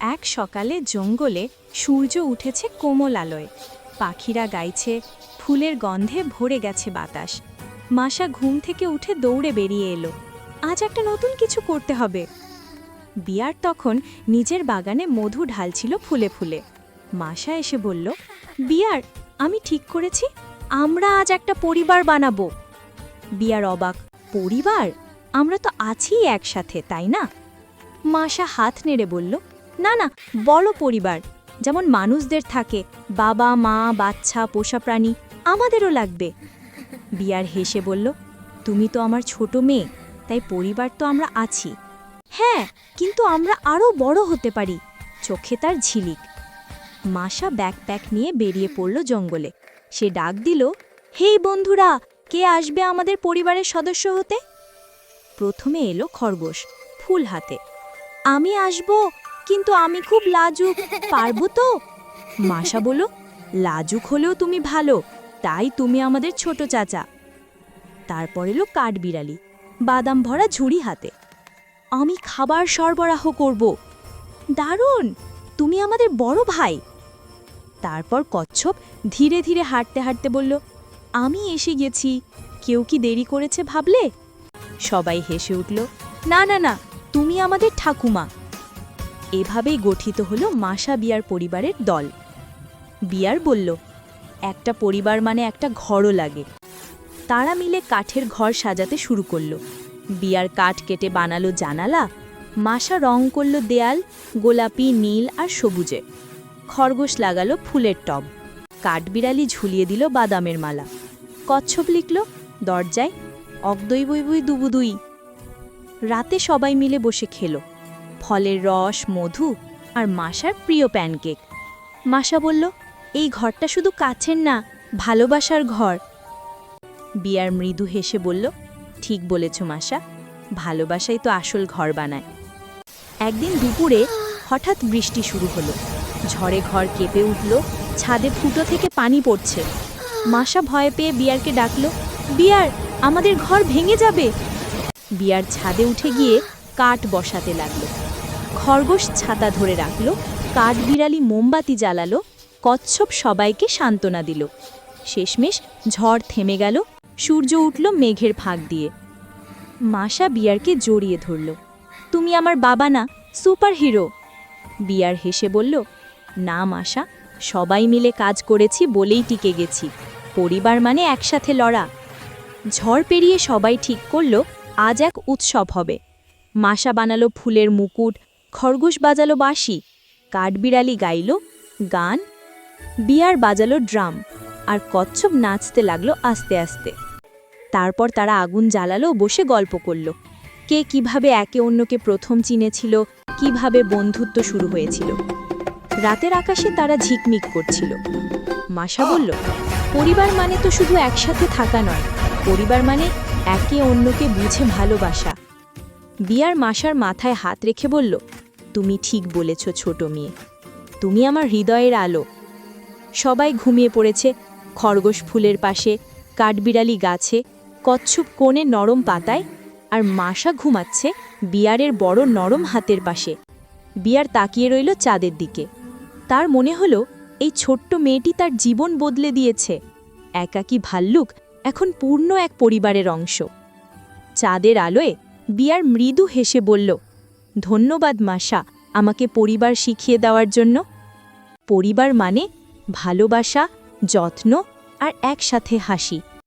এক সকালে জঙ্গলে সূর্য উঠেছে কোমল আলোয়, পাখিরা গাইছে, ফুলের গন্ধে ভরে গেছে বাতাস। মাসা ঘুম থেকে উঠে দৌড়ে বেরিয়ে এলো। আজ একটা নতুন কিছু করতে হবে। বিয়ার তখন নিজের বাগানে মধু ঢালছিল ফুলে ফুলে। মাসা এসে বলল, বিয়ার, আমি ঠিক করেছি, আমরা আজ একটা পরিবার বানাবো। বিয়ার অবাক, পরিবার? আমরা তো আছি একসাথে, তাই না? মাসা হাত নেড়ে বলল, না না, বড় পরিবার, যেমন মানুষদের থাকে, বাবা মা বাচ্চা পোষা প্রাণী, আমাদেরও লাগবে। বিয়ার হেসে বলল, তুমি তো আমার ছোট মেয়ে, তাই পরিবার তো আমরা আছি। হ্যাঁ, কিন্তু আমরা আরও বড় হতে পারি। চোখে তার ঝিলিক। মাসা ব্যাকপ্যাক নিয়ে বেরিয়ে পড়ল জঙ্গলে। সে ডাক দিল, হেই বন্ধুরা, কে আসবে আমাদের পরিবারের সদস্য হতে? প্রথমে এলো খরগোশ, ফুল হাতে। আমি আসব, কিন্তু আমি খুব লাজুক, পারবো তো? মাসা বলল, লাজুক হলেও তুমি ভালো, তাই তুমি আমাদের ছোট চাচা। তারপর এলো কাঠবিড়ালি, বাদাম ভরা ঝুড়ি হাতে। আমি খাবার সরবরাহ করব। দারুণ, তুমি আমাদের বড় ভাই। তারপর কচ্ছপ ধীরে ধীরে হাঁটতে হাঁটতে বলল, আমি এসে গেছি, কেউ কি দেরি করেছে ভাবলে? সবাই হেসে উঠল, না না না, তুমি আমাদের ঠাকুমা। এভাবেই গঠিত হলো মাসা বিয়ার পরিবারের দল। বিয়ার বলল, একটা পরিবার মানে একটা ঘরও লাগে। তারা মিলে কাঠের ঘর সাজাতে শুরু করল। বিয়ার কাঠ কেটে বানালো জানালা, মাসা রং করল দেয়াল, গোলাপি নীল আর সবুজে। খরগোশ লাগালো ফুলের টব, কাঠবিড়ালি ঝুলিয়ে দিল বাদামের মালা। কচ্ছপ লিখল দরজায়, অগদই বই বই দুবুদুই। রাতে সবাই মিলে বসে খেলো, ফলের রস, মধু আর মাসার প্রিয় প্যানকেক। মাসা বলল, এই ঘরটা শুধু কাছের না, ভালোবাসার ঘর। বিয়ার মৃদু হেসে বলল, ঠিক বলেছ মাসা, ভালোবাসাই তো আসল ঘর বানায়। একদিন দুপুরে হঠাৎ বৃষ্টি শুরু হলো। ঝড়ে ঘর কেঁপে উঠল, ছাদে ফুটো থেকে পানি পড়ছে। মাসা ভয় পেয়ে বিয়ারকে ডাকল, বিয়ার, আমাদের ঘর ভেঙে যাবে। বিয়ার ছাদে উঠে গিয়ে কাঠ বসাতে লাগলো। খরগোশ ছাতা ধরে রাখল, কাঠবিড়ালি মোমবাতি জ্বালালো, কচ্ছপ সবাইকে সান্ত্বনা দিল। শেষমেশ ঝড় থেমে গেল, সূর্য উঠল মেঘের ফাঁক দিয়ে। মাসা বিয়ারকে জড়িয়ে ধরল, তুমি আমার বাবা না, সুপার হিরো। বিয়ার হেসে বলল, না মাসা, সবাই মিলে কাজ করেছি বলেই টিকে গেছি। পরিবার মানে একসাথে লড়া। ঝড় পেরিয়ে সবাই ঠিক করল, আজ এক উৎসব হবে। মাসা বানালো ফুলের মুকুট, খরগোশ বাজালো বাঁশি, কাঠবিড়ালি গাইল গান, বিয়ার বাজালো ড্রাম, আর কচ্ছপ নাচতে লাগলো আস্তে আস্তে। তারপর তারা আগুন জ্বালালো, বসে গল্প করল, কে কিভাবে একে অন্যকে প্রথম চিনেছিল, কিভাবে বন্ধুত্ব শুরু হয়েছিল। রাতের আকাশে তারা ঝিকমিক করছিল। মাসা বলল, পরিবার মানে তো শুধু একসাথে থাকা নয়, পরিবার মানে একে অন্যকে বুঝে ভালোবাসা। বিয়ার মাসার মাথায় হাত রেখে বলল, তুমি ঠিক বলেছ ছোট মেয়ে, তুমি আমার হৃদয়ের আলো। সবাই ঘুমিয়ে পড়েছে, খরগোশ ফুলের পাশে, কাঠবিড়ালি গাছে, কচ্ছপ কোণে নরম পাতায়, আর মাসা ঘুমাচ্ছে বিয়ারের বড় নরম হাতের পাশে। বিয়ার তাকিয়ে রইল চাঁদের দিকে। তার মনে হলো, এই ছোট্ট মেয়েটি তার জীবন বদলে দিয়েছে। একাকী ভাল্লুক এখন পূর্ণ এক পরিবারের অংশ। চাঁদের আলোয় বিয়ার মৃদু হেসে বলল, ধন্যবাদ মাসা, আমাকে পরিবার শিখিয়ে দেওয়ার জন্য। পরিবার মানে ভালোবাসা, যত্ন আর একসাথে হাসি।